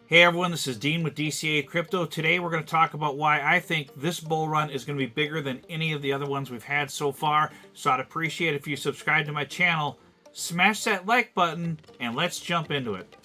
Hey everyone, this is Dean with DCA Crypto. Today we're going to talk about why I think this bull run is going to be bigger than any of the other ones we've had so far. So I'd appreciate it if you subscribe to my channel, smash that like button, and let's jump into it.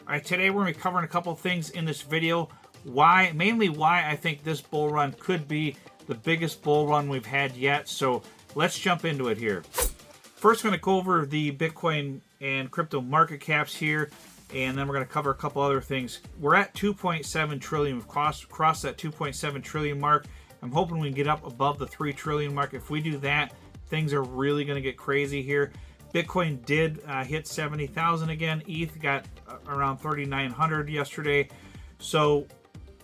Alright, today we're going to be covering a couple things in this video. Mainly why I think this bull run could be the biggest bull run we've had yet. So let's jump into it here. First, we're going to go over the Bitcoin and crypto market caps here, and then we're going to cover a couple other things. We're at 2.7 trillion. We've crossed that 2.7 trillion mark. I'm hoping we can get up above the 3 trillion mark. If we do that, things are really going to get crazy here. Bitcoin did hit 70,000 again. ETH got around 3,900 yesterday. So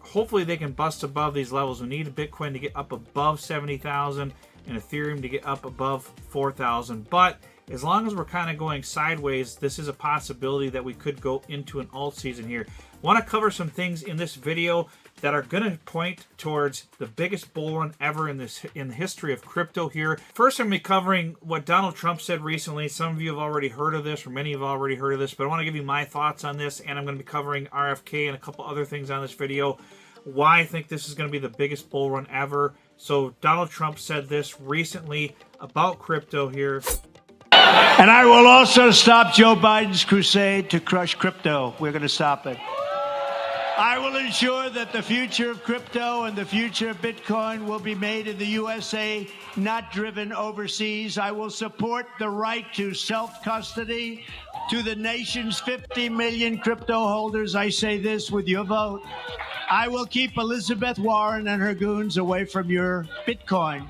hopefully they can bust above these levels. We need Bitcoin to get up above 70,000 and Ethereum to get up above 4,000. But as long as we're kind of going sideways, this is a possibility that we could go into an alt season here. I want to cover some things in this video that are going to point towards the biggest bull run ever in the history of crypto here. First, I'm going to be covering what Donald Trump said recently. Some of you have already heard of this, or many have already heard of this, but I want to give you my thoughts on this, and I'm going to be covering RFK and a couple other things on this video. Why I think this is going to be the biggest bull run ever. So Donald Trump said this recently about crypto here. And I will also stop Joe Biden's crusade to crush crypto. We're going to stop it. I will ensure that the future of crypto and the future of Bitcoin will be made in the USA, not driven overseas. I will support the right to self-custody to the nation's 50 million crypto holders. I say this with your vote. I will keep Elizabeth Warren and her goons away from your Bitcoin.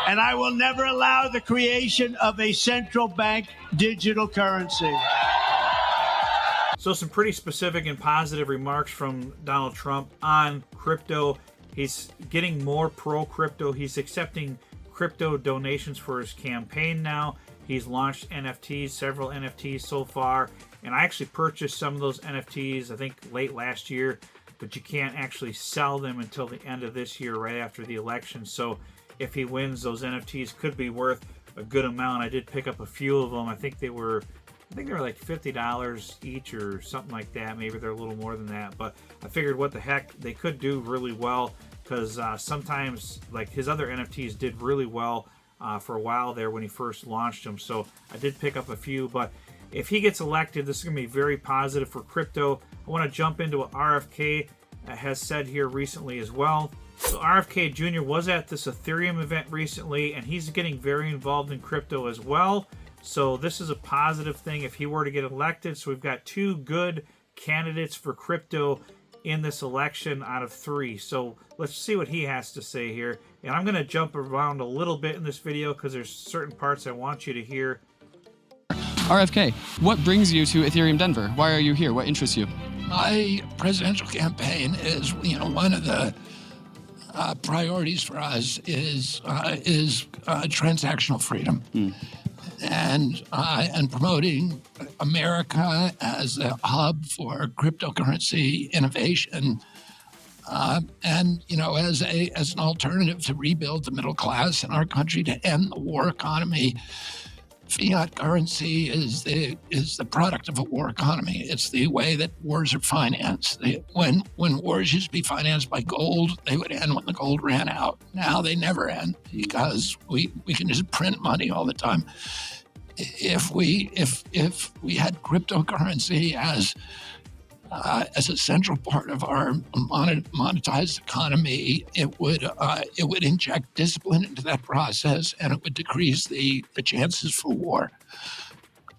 And I will never allow the creation of a central bank digital currency. So some pretty specific and positive remarks from Donald Trump on crypto. He's getting more pro-crypto. He's accepting crypto donations for his campaign now. He's launched NFTs, several NFTs so far. And I actually purchased some of those NFTs, I think, late last year. But you can't actually sell them until the end of this year, right after the election. So if he wins, those NFTs could be worth a good amount. I did pick up a few of them. I think they were like $50 each or something like that. Maybe they're a little more than that. But I figured, what the heck, they could do really well, because sometimes, like, his other NFTs did really well for a while there when he first launched them. So I did pick up a few. But if he gets elected, this is going to be very positive for crypto. I want to jump into what RFK has said here recently as well. So RFK Jr. was at this Ethereum event recently, and he's getting very involved in crypto as well. So this is a positive thing if he were to get elected. So we've got two good candidates for crypto in this election out of 3. So let's see what he has to say here. And I'm going to jump around a little bit in this video because there's certain parts I want you to hear. RFK, what brings you to Ethereum Denver? Why are you here? What interests you? My presidential campaign is, one of the priorities for us is transactional freedom, and promoting America as a hub for cryptocurrency innovation, and as an alternative to rebuild the middle class in our country, to end the war economy. Fiat currency is the product of a war economy. It's the way that wars are financed. When wars used to be financed by gold, they would end when the gold ran out. Now they never end, because we can just print money all the time. If we had cryptocurrency as a central part of our monetized economy, it would inject discipline into that process, and it would decrease the chances for war.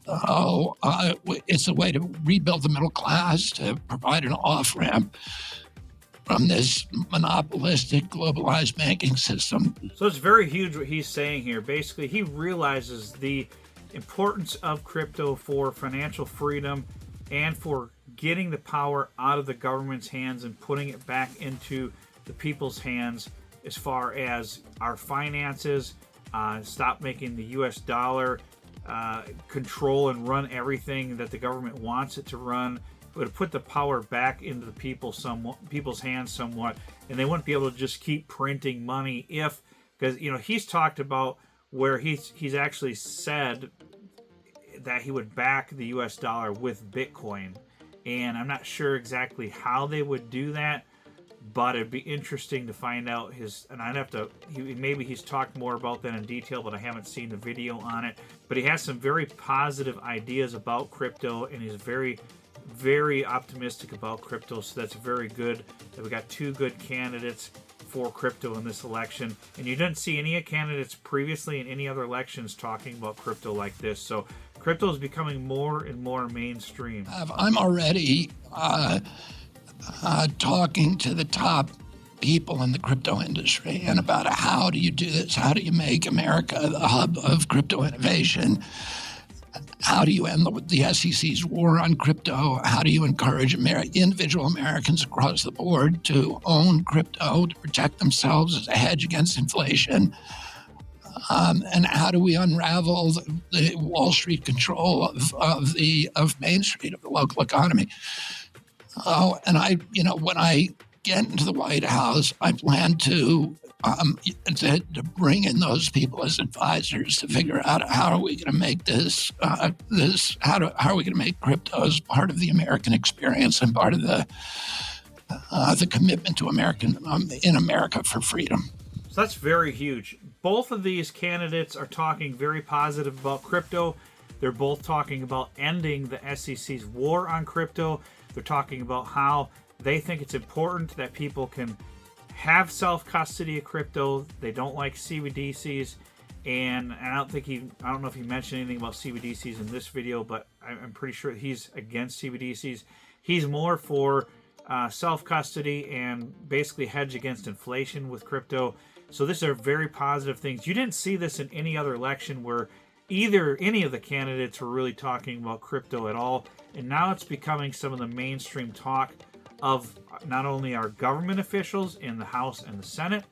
It's a way to rebuild the middle class, to provide an off-ramp from this monopolistic, globalized banking system. So it's very huge what he's saying here. Basically, he realizes the importance of crypto for financial freedom and for getting the power out of the government's hands and putting it back into the people's hands as far as our finances, stop making the US dollar control and run everything that the government wants it to run. It would put the power back into the people's hands somewhat, and they wouldn't be able to just keep printing money because he's talked about where he's actually said that he would back the US dollar with Bitcoin, and I'm not sure exactly how they would do that, but it'd be interesting to find out and I'd have to, maybe he's talked more about that in detail, but I haven't seen the video on it. But he has some very positive ideas about crypto, and he's very, very optimistic about crypto. So that's very good that we got two good candidates for crypto in this election. And you didn't see any candidates previously in any other elections talking about crypto like this. So crypto is becoming more and more mainstream. I'm already talking to the top people in the crypto industry and about how do you do this? How do you make America the hub of crypto innovation? How do you end the SEC's war on crypto? How do you encourage individual Americans across the board to own crypto to protect themselves as a hedge against inflation? And how do we unravel the Wall Street control of Main Street, of the local economy? Oh, and when I get into the White House, I plan to bring in those people as advisors to figure out how are we going to make how are we going to make crypto as part of the American experience and part of the commitment to in America for freedom. So that's very huge. Both of these candidates are talking very positive about crypto. They're both talking about ending the SEC's war on crypto. They're talking about how they think it's important that people can have self-custody of crypto. They don't like CBDCs, and I don't know if he mentioned anything about CBDCs in this video, but I'm pretty sure he's against CBDCs. He's more for self-custody and basically hedge against inflation with crypto. So these are very positive things. You didn't see this in any other election where any of the candidates were really talking about crypto at all. And now it's becoming some of the mainstream talk of not only our government officials in the House and the Senate,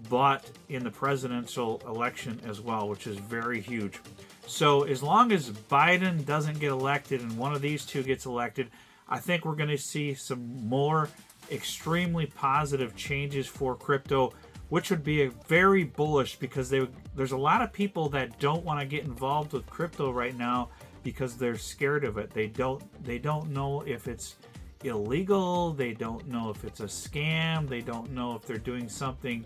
but in the presidential election as well, which is very huge. So as long as Biden doesn't get elected and one of these two gets elected, I think we're going to see some more extremely positive changes for crypto, which would be very bullish because there's a lot of people that don't want to get involved with crypto right now because they're scared of it. They don't know if it's illegal. They don't know if it's a scam. They don't know if they're doing something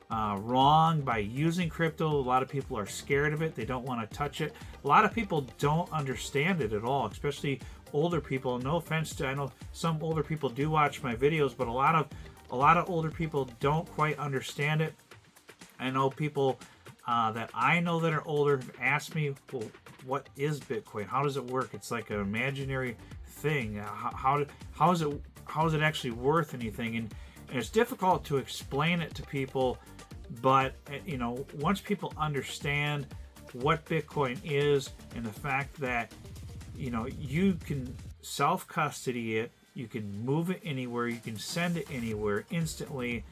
wrong by using crypto. A lot of people are scared of it. They don't want to touch it. A lot of people don't understand it at all, especially older people. No offense I know some older people do watch my videos, but a lot of older people don't quite understand it. I know people that I know that are older have asked me, well, what is Bitcoin? How does it work? It's like an imaginary thing. How is it actually worth anything? And it's difficult to explain it to people, but once people understand what Bitcoin is and the fact that you can self-custody it, you can move it anywhere, you can send it anywhere instantly,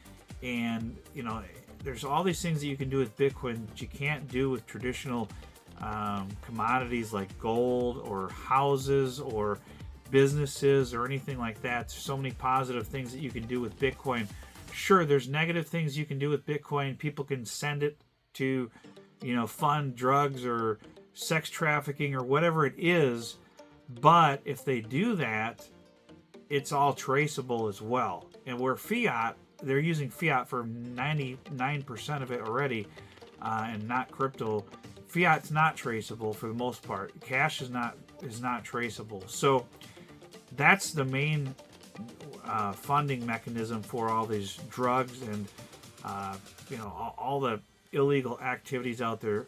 and there's all these things that you can do with Bitcoin that you can't do with traditional commodities like gold or houses or businesses or anything like that. There's so many positive things that you can do with Bitcoin. Sure, there's negative things you can do with Bitcoin. People can send it to fund drugs or sex trafficking or whatever it is, but if they do that, it's all traceable as well. And where fiat, they're using fiat for 99% of it already, and not crypto. Fiat's not traceable for the most part. Cash is not traceable. So that's the main funding mechanism for all these drugs and all the illegal activities out there.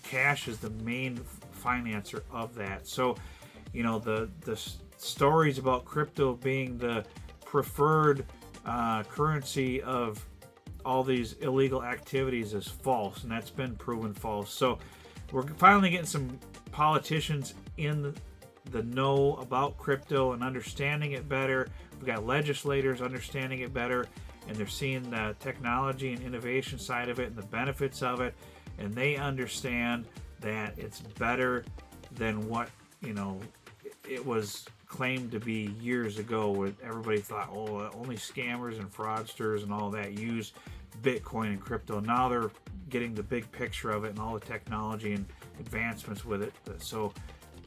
Cash is the main financer of that. So the stories about crypto being the preferred currency of all these illegal activities is false, and that's been proven false. So we're finally getting some politicians in the know about crypto and understanding it better. We've got legislators understanding it better, and they're seeing the technology and innovation side of it and the benefits of it, and they understand that it's better than what it was claimed to be years ago, where everybody thought, oh, only scammers and fraudsters and all that use Bitcoin and crypto. Now they're getting the big picture of it and all the technology and advancements with it. So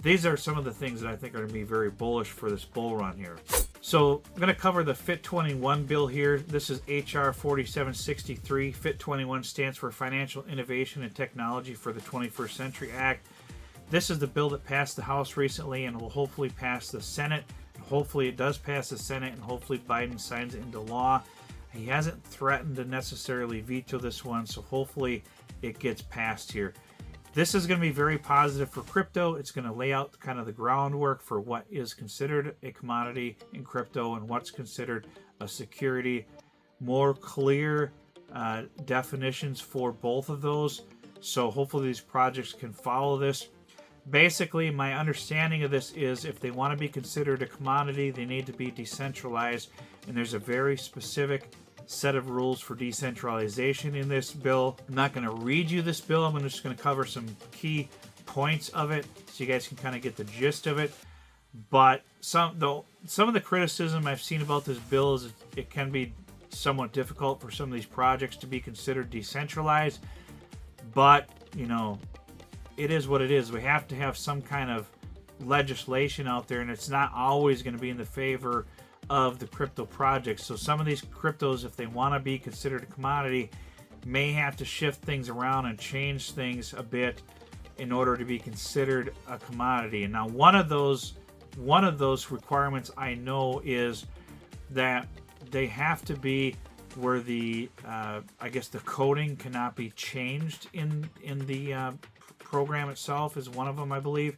these are some of the things that I think are going to be very bullish for this bull run here. So I'm going to cover the FIT21 bill here. This is HR 4763. FIT21 stands for Financial Innovation and Technology for the 21st Century Act. This is the bill that passed the House recently and will hopefully pass the Senate. Hopefully it does pass the Senate, and hopefully Biden signs it into law. He hasn't threatened to necessarily veto this one, so hopefully it gets passed here. This is going to be very positive for crypto. It's going to lay out kind of the groundwork for what is considered a commodity in crypto and what's considered a security. More clear definitions for both of those. So hopefully these projects can follow this. Basically, my understanding of this is if they want to be considered a commodity, they need to be decentralized. And there's a very specific set of rules for decentralization in this bill. I'm not going to read you this bill. I'm just going to cover some key points of it so you guys can kind of get the gist of it. But some of the criticism I've seen about this bill is it can be somewhat difficult for some of these projects to be considered decentralized. But, you know, it is what it is. We have to have some kind of legislation out there, and it's not always going to be in the favor of the crypto projects. So some of these cryptos, if they want to be considered a commodity, may have to shift things around and change things a bit in order to be considered a commodity. And now one of those requirements I know is that they have to be where the I guess the coding cannot be changed in the program itself is one of them, I believe.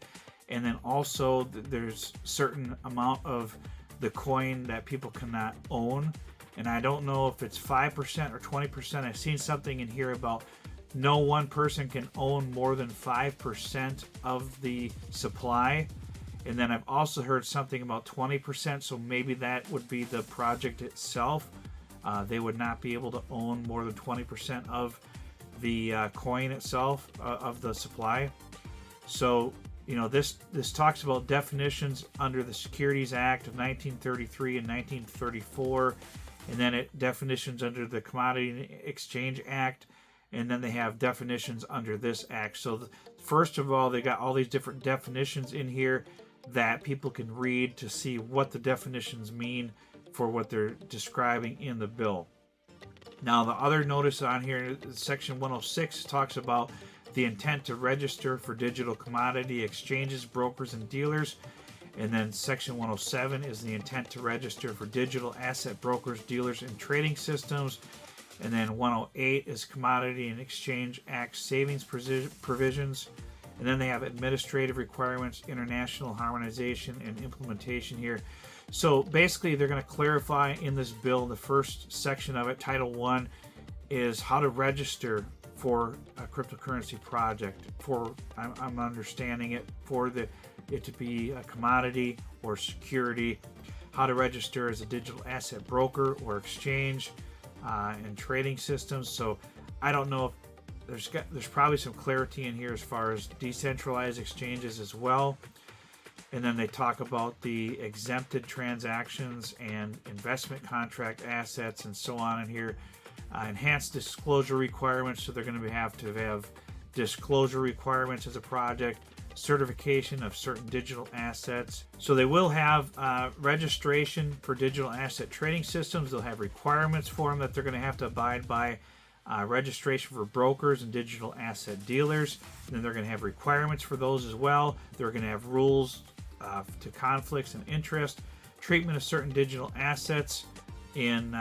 And then also there's certain amount of the coin that people cannot own, and I don't know if it's 5% or 20%. I've seen something in here about no one person can own more than 5% of the supply. And then I've also heard something about 20%, so maybe that would be the project itself. They would not be able to own more than 20% of the coin itself, of the supply. So, you know, this talks about definitions under the Securities Act of 1933 and 1934, and then definitions under the Commodity Exchange Act, and then they have definitions under this act. So first of all, they got all these different definitions in here that people can read to see what the definitions mean for what they're describing in the bill. Now, the other notice on here, section 106, talks about the intent to register for digital commodity exchanges, brokers, and dealers. And then section 107 is the intent to register for digital asset brokers, dealers, and trading systems. And then 108 is Commodity and Exchange Act savings provisions. And then they have administrative requirements, international harmonization, and implementation here. So basically, they're going to clarify in this bill, the first section of it, Title 1, is how to register for a cryptocurrency project. I'm understanding it, for it to be a commodity or security, how to register as a digital asset broker or exchange, and trading systems. So I don't know if there's probably some clarity in here as far as decentralized exchanges as well. And then they talk about the exempted transactions and investment contract assets and so on in here. Enhanced disclosure requirements, so they're going to have disclosure requirements as a project, certification of certain digital assets. So they will have registration for digital asset trading systems. They'll have requirements for them that they're going to have to abide by. Registration for brokers and digital asset dealers. And then they're going to have requirements for those as well. They're going to have rules to conflicts and interest, treatment of certain digital assets in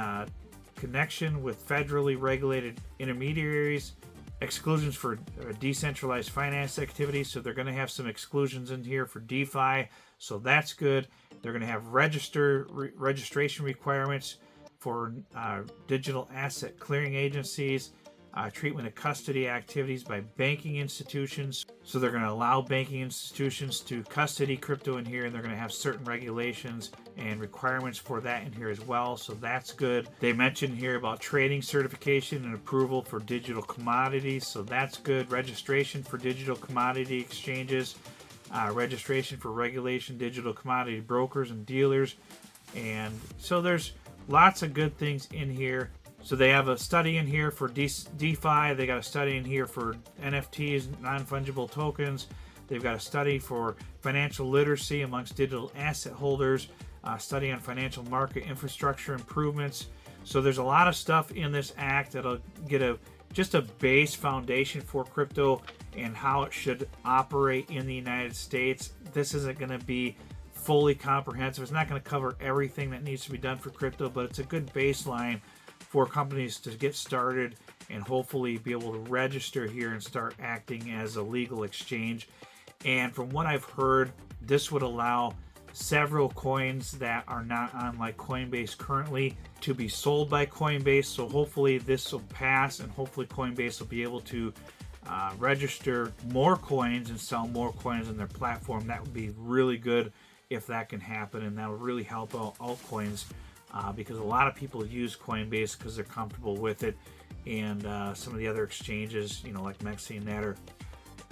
connection with federally regulated intermediaries, exclusions for decentralized finance activities. So they're going to have some exclusions in here for DeFi. So that's good. They're going to have registration requirements for digital asset clearing agencies, treatment of custody activities by banking institutions. So they're going to allow banking institutions to custody crypto in here, and they're going to have certain regulations and requirements for that in here as well. So that's good. They mentioned here about trading certification and approval for digital commodities. So that's good. Registration for digital commodity exchanges. registration for regulation, digital commodity brokers and dealers. And so there's lots of good things in here. So they have a study in here for DeFi. They got a study in here for NFTs, non-fungible tokens. They've got a study for financial literacy amongst digital asset holders, study on financial market infrastructure improvements. So there's a lot of stuff in this act that'll get just a base foundation for crypto and how it should operate in the United States. This isn't going to be fully comprehensive. It's not going to cover everything that needs to be done for crypto, but it's a good baseline for companies to get started and hopefully be able to register here and start acting as a legal exchange. And from what I've heard, this would allow several coins that are not on like Coinbase currently to be sold by Coinbase. So hopefully this will pass, and hopefully Coinbase will be able to register more coins and sell more coins on their platform. That would be really good if that can happen, and that would really help out altcoins because a lot of people use Coinbase because they're comfortable with it, and some of the other exchanges, you know, like Mexi and that, are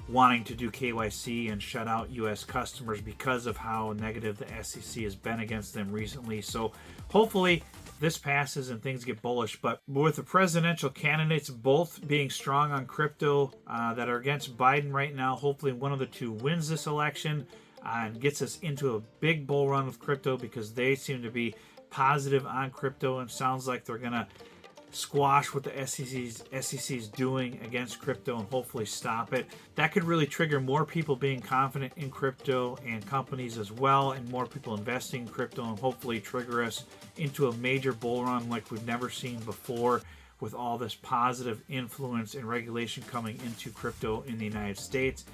wanting to do KYC and shut out U.S. customers because of how negative the SEC has been against them recently. So hopefully this passes and things get bullish. But with the presidential candidates both being strong on crypto that are against Biden right now, hopefully one of the two wins this election and gets us into a big bull run with crypto, because they seem to be positive on crypto, and sounds like they're going to squash what the SEC's doing against crypto and hopefully stop it. That could really trigger more people being confident in crypto and companies as well, and more people investing in crypto, and hopefully trigger us into a major bull run like we've never seen before, with all this positive influence and regulation coming into crypto in the United States.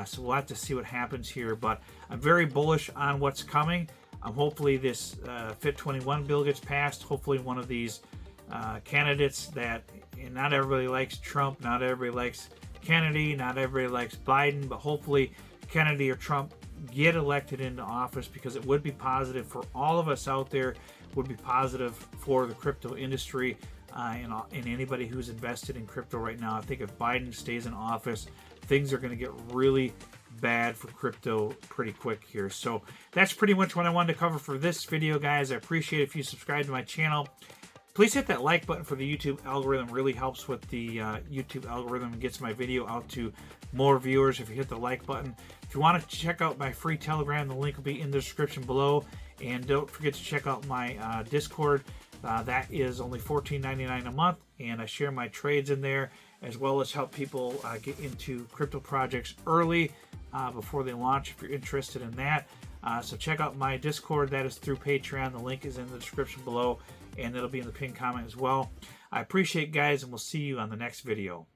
So we'll have to see what happens here, but I'm very bullish on what's coming. Hopefully this FIT21 bill gets passed. Hopefully one of these candidates that, and not everybody likes Trump, not everybody likes Kennedy, not everybody likes Biden, but hopefully Kennedy or Trump get elected into office, because it would be positive for all of us out there, would be positive for the crypto industry and anybody who's invested in crypto right now. I think if Biden stays in office, things are going to get really bad for crypto pretty quick here. So that's pretty much what I wanted to cover for this video, guys. I appreciate it if you subscribe to my channel. Please hit that like button for the YouTube algorithm. It really helps with the YouTube algorithm and gets my video out to more viewers if you hit the like button. If you want to check out my free Telegram, the link will be in the description below. And don't forget to check out my Discord. That is only $14.99 a month, and I share my trades in there, as well as help people get into crypto projects early before they launch, if you're interested in that. So check out my Discord. That is through Patreon. The link is in the description below, and it'll be in the pinned comment as well. I appreciate it, guys, and we'll see you on the next video.